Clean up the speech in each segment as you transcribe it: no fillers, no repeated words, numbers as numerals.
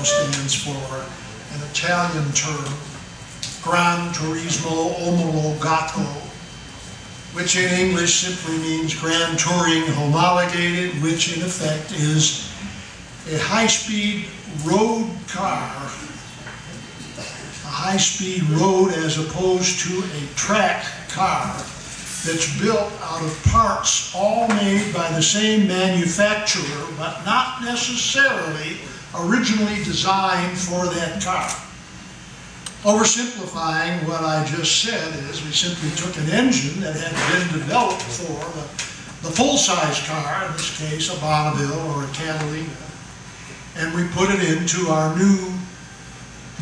stands for an Italian term, Gran Turismo Omologato, which in English simply means Grand Touring Homologated, which in effect is a high-speed road car, a high-speed road as opposed to a track car that's built out of parts all made by the same manufacturer, but not necessarily originally designed for that car. Oversimplifying what I just said is we simply took an engine that had been developed for the full-size car, in this case a Bonneville or a Catalina, and we put it into our new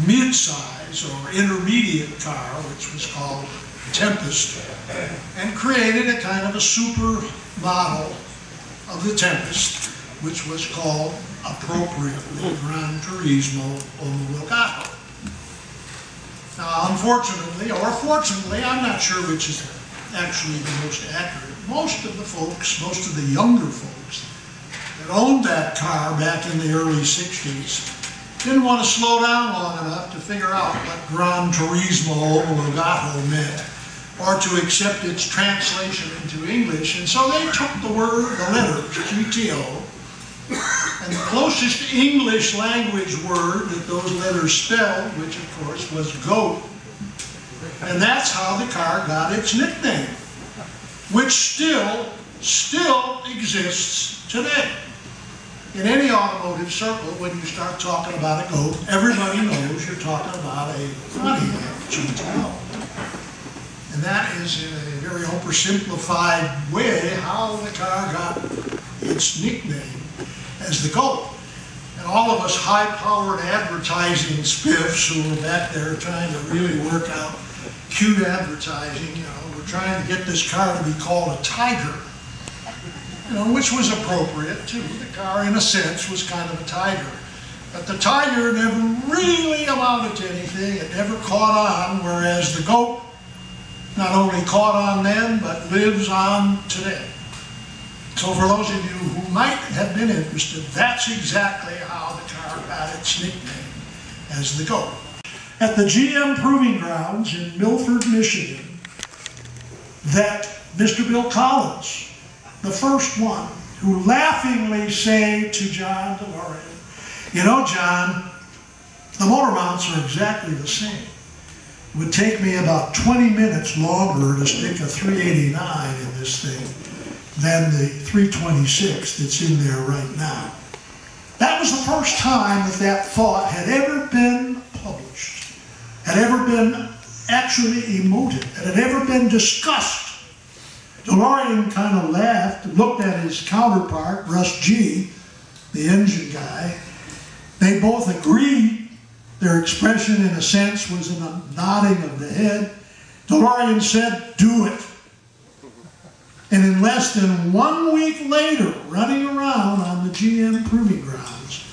mid-size or intermediate car, which was called Tempest, and created a kind of a super model of the Tempest, which was called appropriately Gran Turismo Omologato. Now, unfortunately, or fortunately, I'm not sure which is actually the most accurate, most of the folks, most of the younger folks that owned that car back in the early 60s didn't want to slow down long enough to figure out what Gran Turismo Omologato meant, or to accept its translation into English, and so they took the letters GTO, and the closest English language word that those letters spelled, which of course was goat, and that's how the car got its nickname, which still exists today. In any automotive circle, when you start talking about a goat, everybody knows you're talking about a Pontiac GTO. And that is, in a very oversimplified way, how the car got its nickname as the GOAT. And all of us high-powered advertising spiffs who were back there trying to really work out cute advertising, you know, we're trying to get this car to be called a Tiger, you know, which was appropriate too. The car, in a sense, was kind of a tiger. But the Tiger never really amounted to anything. It never caught on, whereas the GOAT not only caught on then, but lives on today. So for those of you who might have been interested, that's exactly how the car got its nickname as the GOAT. At the GM Proving Grounds in Milford, Michigan, that Mr. Bill Collins, the first one, who laughingly say to John DeLorean, you know, John, the motor mounts are exactly the same. It would take me about 20 minutes longer to stick a 389 in this thing than the 326 that's in there right now. That was the first time that that thought had ever been published, had ever been actually emoted, had ever been discussed. DeLorean kind of laughed, looked at his counterpart, Russ G., the engine guy. They both agreed. Their expression, in a sense, was a nodding of the head. DeLorean said, do it. And in less than 1 week later, running around on the GM Proving Grounds,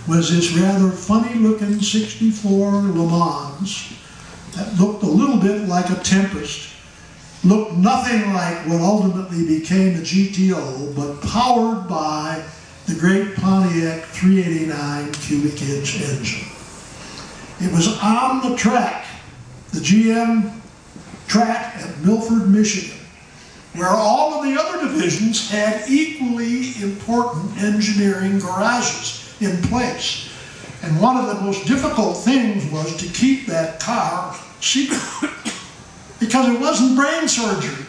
was this rather funny-looking 64 Le Mans that looked a little bit like a Tempest, looked nothing like what ultimately became a GTO, but powered by the great Pontiac 389 cubic inch engine. It was on the track, the GM track at Milford, Michigan, where all of the other divisions had equally important engineering garages in place. And one of the most difficult things was to keep that car secret, because it wasn't brain surgery.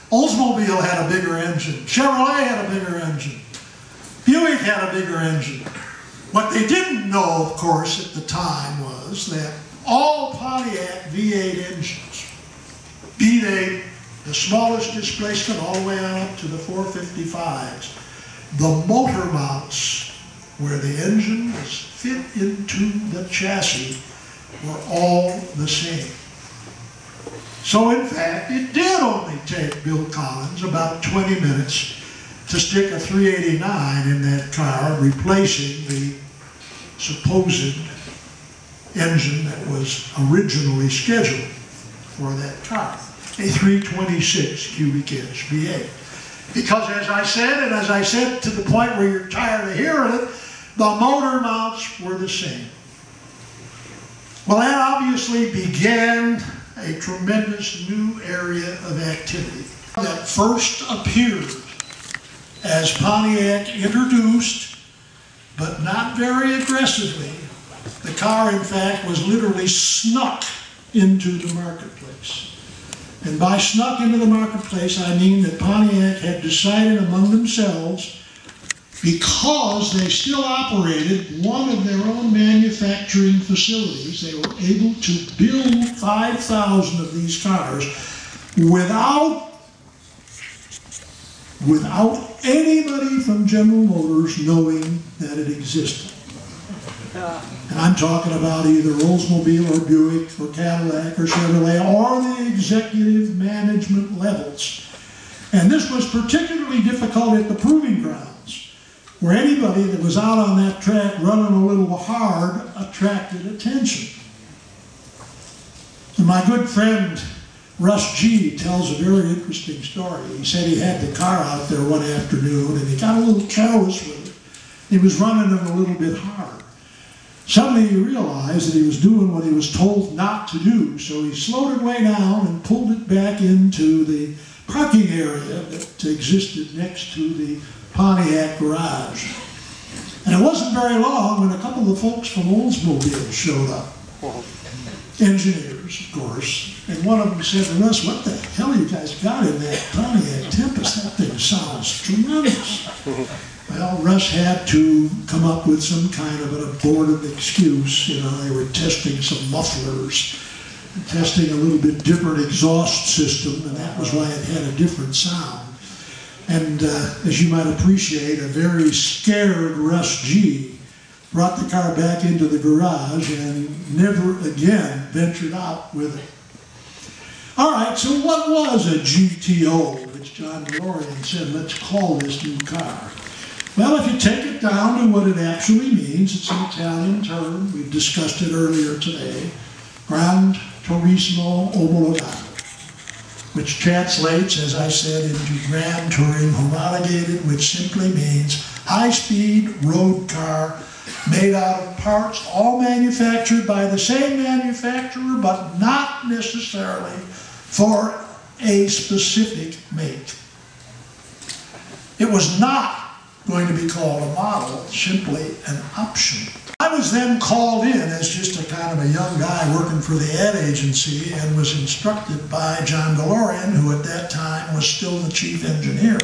Oldsmobile had a bigger engine, Chevrolet had a bigger engine, Buick had a bigger engine. What they didn't know, of course, at the time was that all Pontiac V8 engines, be they the smallest displacement all the way on up to the 455s, the motor mounts where the engine was fit into the chassis were all the same. So in fact, it did only take Bill Collins about 20 minutes to stick a 389 in that car, replacing the supposed engine that was originally scheduled for that car, a 326 cubic inch V8. Because as I said, and as I said to the point where you're tired of hearing it, The motor mounts were the same. Well, that obviously began a tremendous new area of activity that first appeared as Pontiac introduced, but not very aggressively. The car, in fact, was literally snuck into the marketplace. And by snuck into the marketplace, I mean that Pontiac had decided among themselves, because they still operated one of their own manufacturing facilities, they were able to build 5,000 of these cars without anybody from General Motors knowing that it existed. And I'm talking about either Oldsmobile or Buick or Cadillac or Chevrolet or the executive management levels. And this was particularly difficult at the proving grounds, where anybody that was out on that track running a little hard attracted attention. And my good friend Russ G. tells a very interesting story. He said he had the car out there one afternoon and he got a little careless with it. He was running it a little bit hard. Suddenly he realized that he was doing what he was told not to do, so he slowed it way down and pulled it back into the parking area that existed next to the Pontiac garage. And it wasn't very long when a couple of folks from Oldsmobile showed up. Engineers, of course. And one of them said to Russ, "What the hell you guys got in that Pontiac Tempest? That thing sounds tremendous." Well, Russ had to come up with some kind of an abortive excuse. You know, they were testing some mufflers, testing a little bit different exhaust system, and that was why it had a different sound. And as you might appreciate, a very scared Russ G. brought the car back into the garage and never again ventured out with it. All right, so what was a GTO, which John DeLorean said, let's call this new car? Well, if you take it down to what it actually means, it's an Italian term. We've discussed it earlier today. Gran Turismo Omologato, which translates, as I said, into Grand Touring Homologated, which simply means high-speed road car made out of parts all manufactured by the same manufacturer, but not necessarily for a specific make. It was not going to be called a model, simply an option. I was then called in as just a kind of a young guy working for the ad agency and was instructed by John DeLorean, who at that time was still the chief engineer,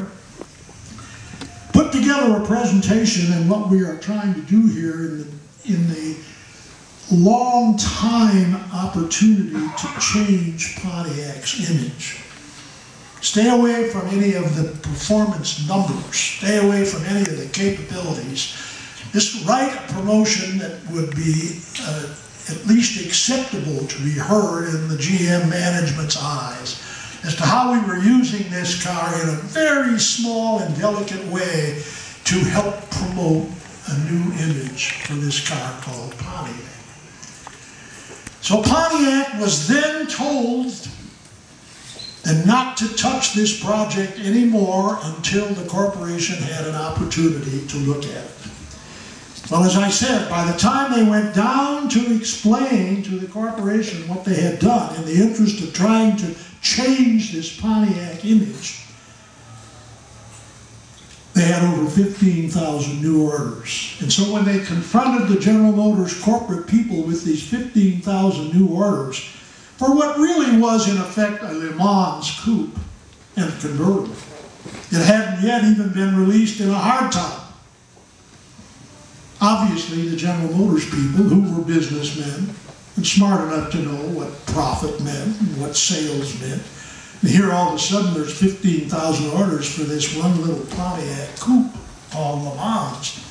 put together a presentation. And what we are trying to do here in the long time opportunity to change Pontiac's image. Stay away from any of the performance numbers. Stay away from any of the capabilities. Just write a promotion that would be at least acceptable to be heard in the GM management's eyes as to how we were using this car in a very small and delicate way to help promote a new image for this car called Pontiac. So Pontiac was then told and not to touch this project anymore until the corporation had an opportunity to look at it. Well, as I said, by the time they went down to explain to the corporation what they had done in the interest of trying to change this Pontiac image, they had over 15,000 new orders. And so when they confronted the General Motors corporate people with these 15,000 new orders, for what really was in effect a Le Mans coupe and convertible. It hadn't yet even been released in a hardtop. Obviously, the General Motors people, who were businessmen and smart enough to know what profit meant and what sales meant, and here all of a sudden there's 15,000 orders for this one little Pontiac coupe called Le Mans.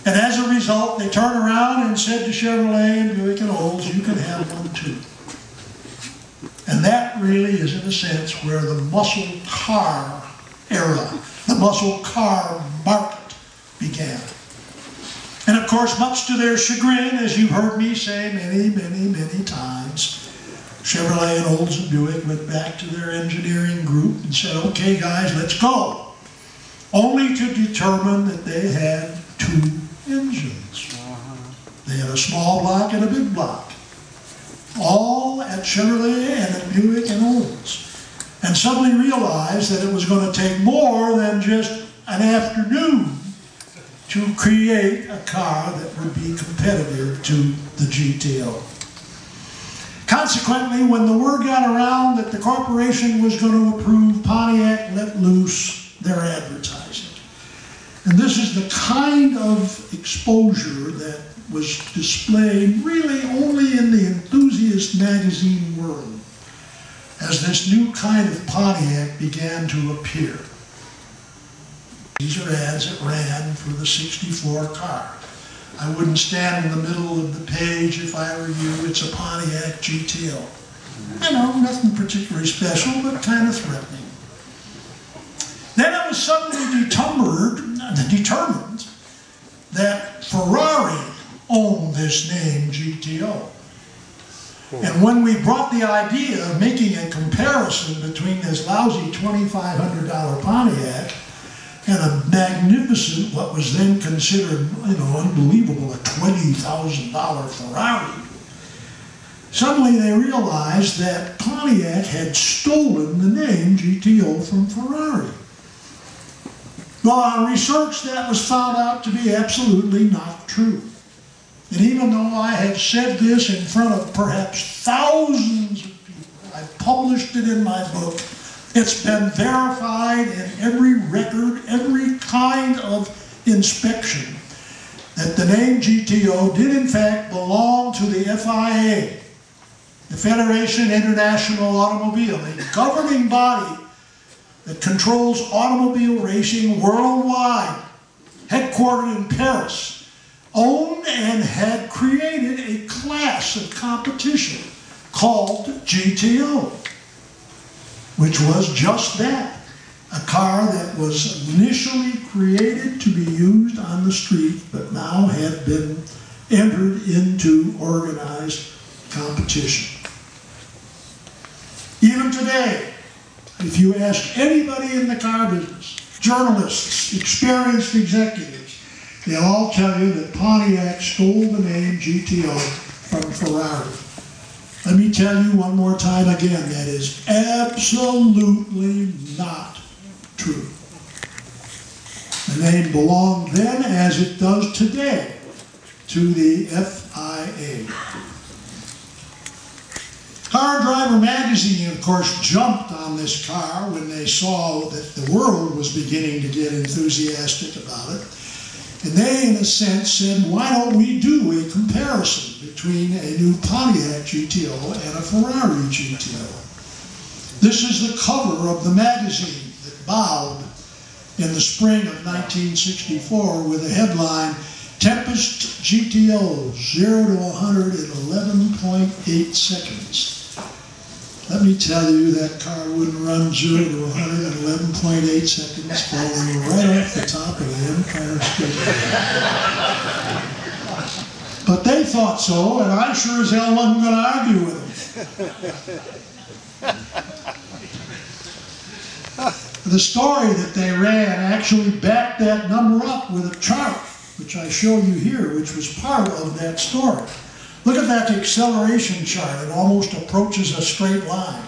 And as a result, they turned around and said to Chevrolet and Buick and Olds, you can have one too. And that really is, in a sense, where the muscle car era, the muscle car market began. And of course, much to their chagrin, as you've heard me say many, many, many times, Chevrolet and Olds and Buick went back to their engineering group and said, okay guys, let's go. Only to determine that they had two engines. They had a small block and a big block, all at Chevrolet and at Buick and Olds. And suddenly realized that it was going to take more than just an afternoon to create a car that would be competitive to the GTO. Consequently, when the word got around that the corporation was going to approve, Pontiac let loose their advertising. And this is the kind of exposure that was displayed really only in the enthusiast magazine world as this new kind of Pontiac began to appear. These are ads that ran for the '64 car. I wouldn't stand in the middle of the page if I were you. It's a Pontiac GTO. You know, nothing particularly special, but kind of threatening. Then I was suddenly determined that Ferrari owned this name GTO. And when we brought the idea of making a comparison between this lousy $2,500 Pontiac and a magnificent, what was then considered, you know, unbelievable, a $20,000 Ferrari, suddenly they realized that Pontiac had stolen the name GTO from Ferrari. Well, on research, that was found out to be absolutely not true. And even though I have said this in front of perhaps thousands of people, I've published it in my book, it's been verified in every record, every kind of inspection, that the name GTO did in fact belong to the FIA, the Federation International Automobile, a governing body that controls automobile racing worldwide, headquartered in Paris, owned and had created a class of competition called GTO, which was just that, a car that was initially created to be used on the street, but now had been entered into organized competition. Even today, if you ask anybody in the car business, journalists, experienced executives, they'll all tell you that Pontiac stole the name GTO from Ferrari. Let me tell you one more time again, that is absolutely not true. The name belonged then, as it does today, to the FIA. Car and Driver magazine, of course, jumped on this car when they saw that the world was beginning to get enthusiastic about it. And they, in a sense, said, why don't we do a comparison between a new Pontiac GTO and a Ferrari GTO? This is the cover of the magazine that bowed in the spring of 1964 with the headline, Tempest GTO, 0 to 100 in 11.8 seconds. Let me tell you, that car wouldn't run 0 to 100 in 11.8 seconds, falling right off the top of the Empire State Building. But they thought so, and I sure as hell wasn't going to argue with them. The story that they ran actually backed that number up with a chart, which I show you here, which was part of that story. Look at that acceleration chart. It almost approaches a straight line.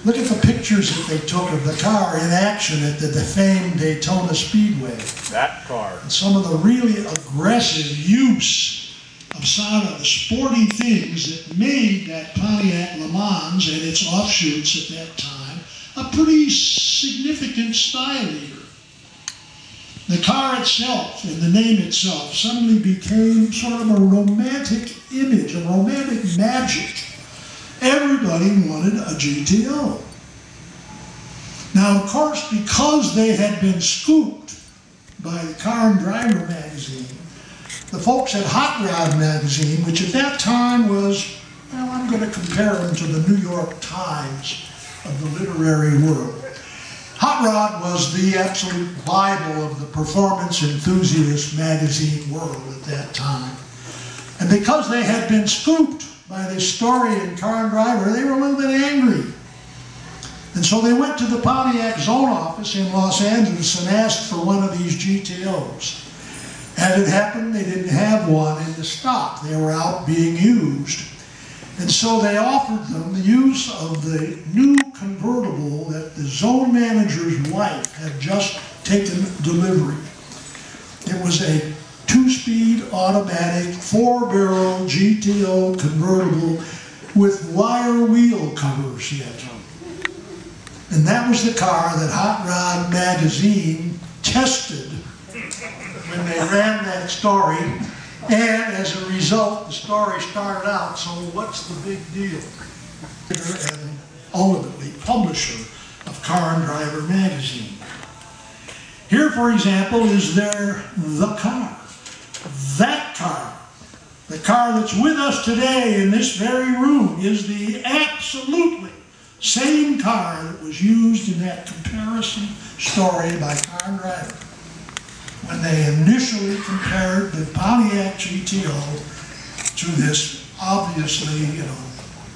Look at the pictures that they took of the car in action at the famed Daytona Speedway. That car. And some of the really aggressive use of some of the sporty things that made that Pontiac Le Mans and its offshoots at that time a pretty significant style leader. The car itself and the name itself suddenly became sort of a romantic image, a romantic magic. Everybody wanted a GTO. Now, of course, because they had been scooped by the Car and Driver magazine, the folks at Hot Rod magazine, which at that time was, well, I'm going to compare them to the New York Times of the literary world. Hot Rod was the absolute Bible of the performance enthusiast magazine world at that time. And because they had been scooped by this story in Car and Driver, they were a little bit angry. And so they went to the Pontiac zone office in Los Angeles and asked for one of these GTOs. As it happened, they didn't have one in the stock. They were out being used. And so they offered them the use of the new convertible that the zone manager's wife had just taken delivery. It was a 2-speed automatic 4-barrel GTO convertible with wire wheel covers yet. And that was the car that Hot Rod Magazine tested when they ran that story. And as a result, the story started out, so what's the big deal? And ultimately publisher of Car and Driver magazine. Here, for example, is the car. That car, the car that's with us today in this very room, is the absolutely same car that was used in that comparison story by Car and Driver when they initially compared the Pontiac GTO to this obviously, you know,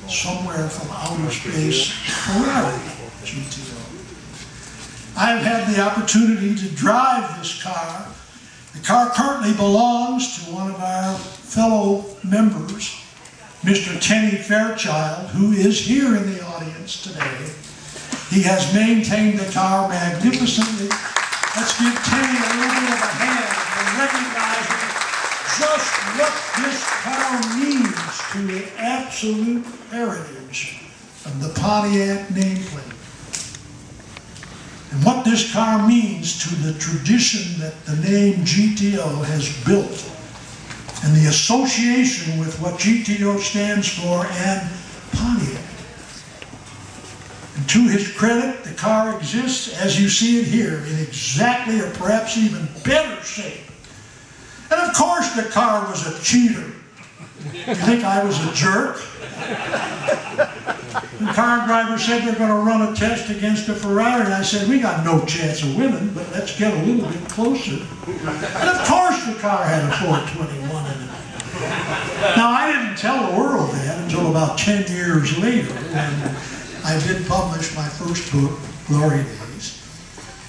somewhere from outer space Ferrari GTO. I've had the opportunity to drive this car. The car currently belongs to one of our fellow members, Mr. Tenny Fairchild, who is here in the audience today. He has maintained the car magnificently. Let's give Tenny a little bit of a hand for recognizing just what this car means to the absolute heritage of the Pontiac nameplate. And what this car means to the tradition that the name GTO has built, and the association with what GTO stands for and Pontiac. And to his credit, the car exists, as you see it here, in exactly or perhaps even better shape. And of course the car was a cheater. You think I was a jerk? The Car and Driver said they're going to run a test against a Ferrari, and I said, we got no chance of winning, but let's get a little bit closer. And of course the car had a 421 in it. Now I didn't tell the world that until about 10 years later, when I did publish my first book, Glory Days,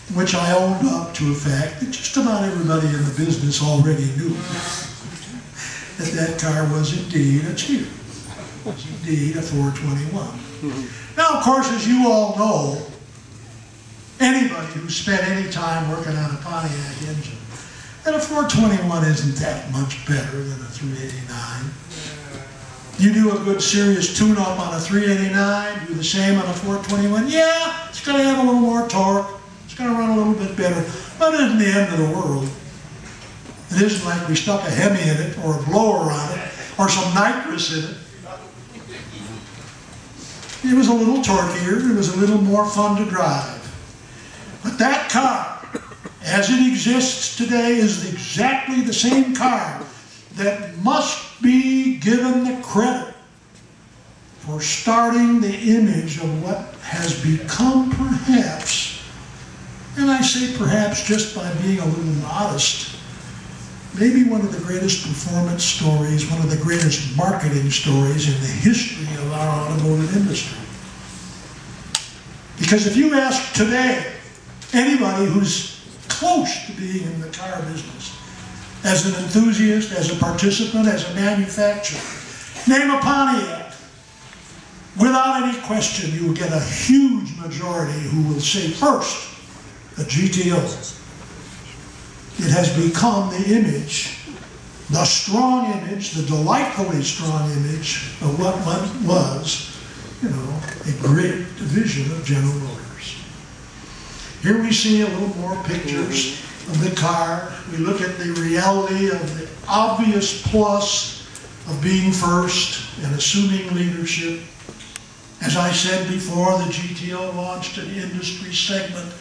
in which I owned up to a fact that just about everybody in the business already knew, that that car was indeed a cheater. It was indeed a 421. Now, of course, as you all know, anybody who's spent any time working on a Pontiac engine, that a 421 isn't that much better than a 389. You do a good serious tune-up on a 389, do the same on a 421, yeah, it's going to have a little more torque, it's going to run a little bit better, but it isn't the end of the world. It isn't like we stuck a Hemi in it, or a blower on it, or some nitrous in it. It was a little torquier, it was a little more fun to drive. But that car, as it exists today, is exactly the same car that must be given the credit for starting the image of what has become perhaps, and I say perhaps just by being a little modest, maybe one of the greatest performance stories, one of the greatest marketing stories in the history of our automotive industry. Because if you ask today anybody who's close to being in the car business, as an enthusiast, as a participant, as a manufacturer, name a Pontiac, without any question you will get a huge majority who will say first, a GTO. It has become the image, the strong image, the delightfully strong image of what was, you know, a great division of General Motors. Here we see a little more pictures of the car. We look at the reality of the obvious plus of being first and assuming leadership. As I said before, the GTO launched an industry segment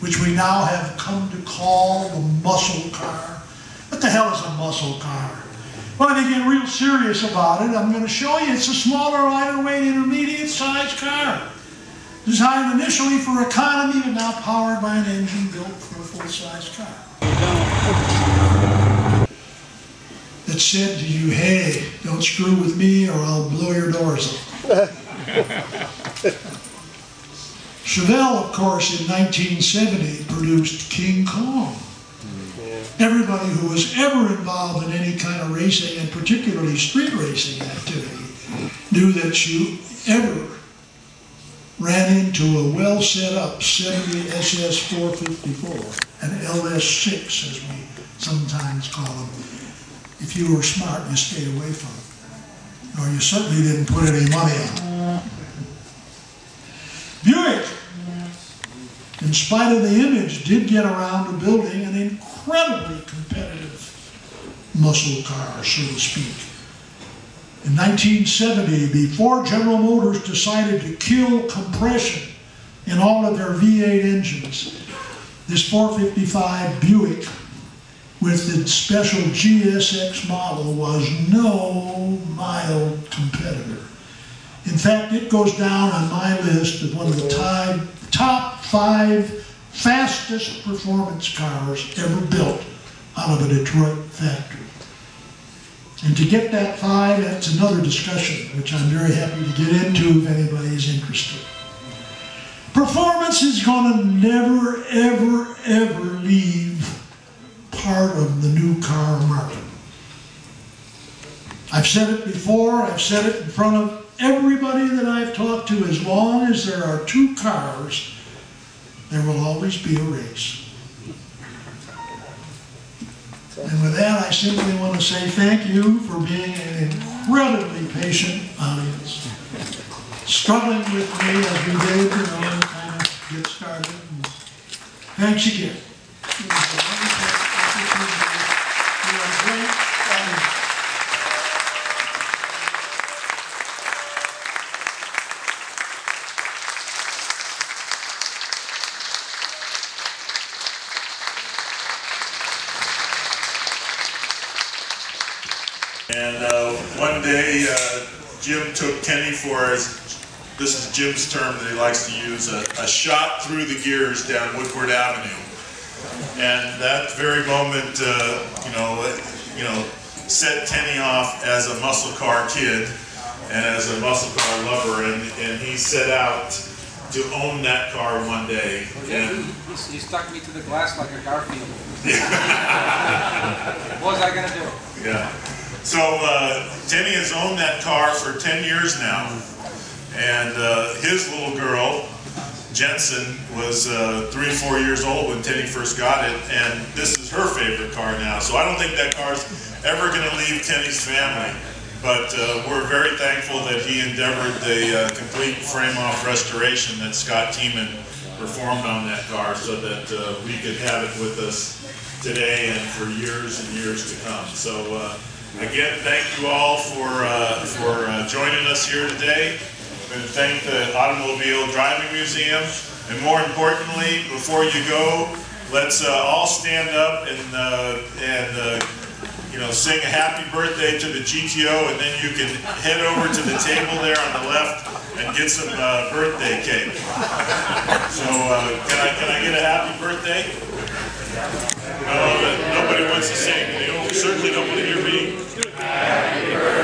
which we now have come to call the muscle car. What the hell is a muscle car? Well, if you get real serious about it, I'm going to show you. It's a smaller, lighter weight, intermediate-sized car. Designed initially for economy, but now powered by an engine built for a full-size car. That said to you, hey, don't screw with me or I'll blow your doors up. Chevelle, of course, in 1970 produced King Kong. Everybody who was ever involved in any kind of racing, and particularly street racing activity, knew that you ever ran into a well set up 70 SS 454, an LS6 as we sometimes call them. If you were smart, you stayed away from it. Or you certainly didn't put any money on it. Buick, in spite of the image, did get around to building an incredibly competitive muscle car, so to speak. In 1970, before General Motors decided to kill compression in all of their V8 engines, this 455 Buick with the special GSX model was no mild competitor. In fact, it goes down on my list of one of the top 5 fastest performance cars ever built out of a Detroit factory. And to get that 5, that's another discussion, which I'm very happy to get into if anybody is interested. Performance is going to never, ever, ever leave part of the new car market. I've said it before, I've said it in front of everybody that I've talked to. As long as there are 2 cars, there will always be a race. And with that, I simply want to say thank you for being an incredibly patient audience, struggling with me as we did, to kind of get started. And thanks again. It was a wonderful opportunity. You are a great audience. And one day, Jim took Kenny for this is Jim's term that he likes to use, a shot through the gears down Woodward Avenue. And that very moment, set Kenny off as a muscle car kid and as a muscle car lover, and he set out to own that car one day. And he stuck me to the glass like a Garfield. What was I going to do? Yeah. So Kenny has owned that car for 10 years now, and his little girl, Jensen, was 3 or 4 years old when Kenny first got it, and this is her favorite car now. So I don't think that car's ever going to leave Kenny's family, but we're very thankful that he endeavored the complete frame-off restoration that Scott Tiemann performed on that car so that we could have it with us today and for years and years to come. So again, thank you all for joining us here today. And thank the Automobile Driving Museum. And more importantly, before you go, let's all stand up and sing a happy birthday to the GTO, and then you can head over to the table there on the left and get some birthday cake. So can I get a happy birthday? No, nobody wants to sing. They certainly don't want to hear me. Happy birthday.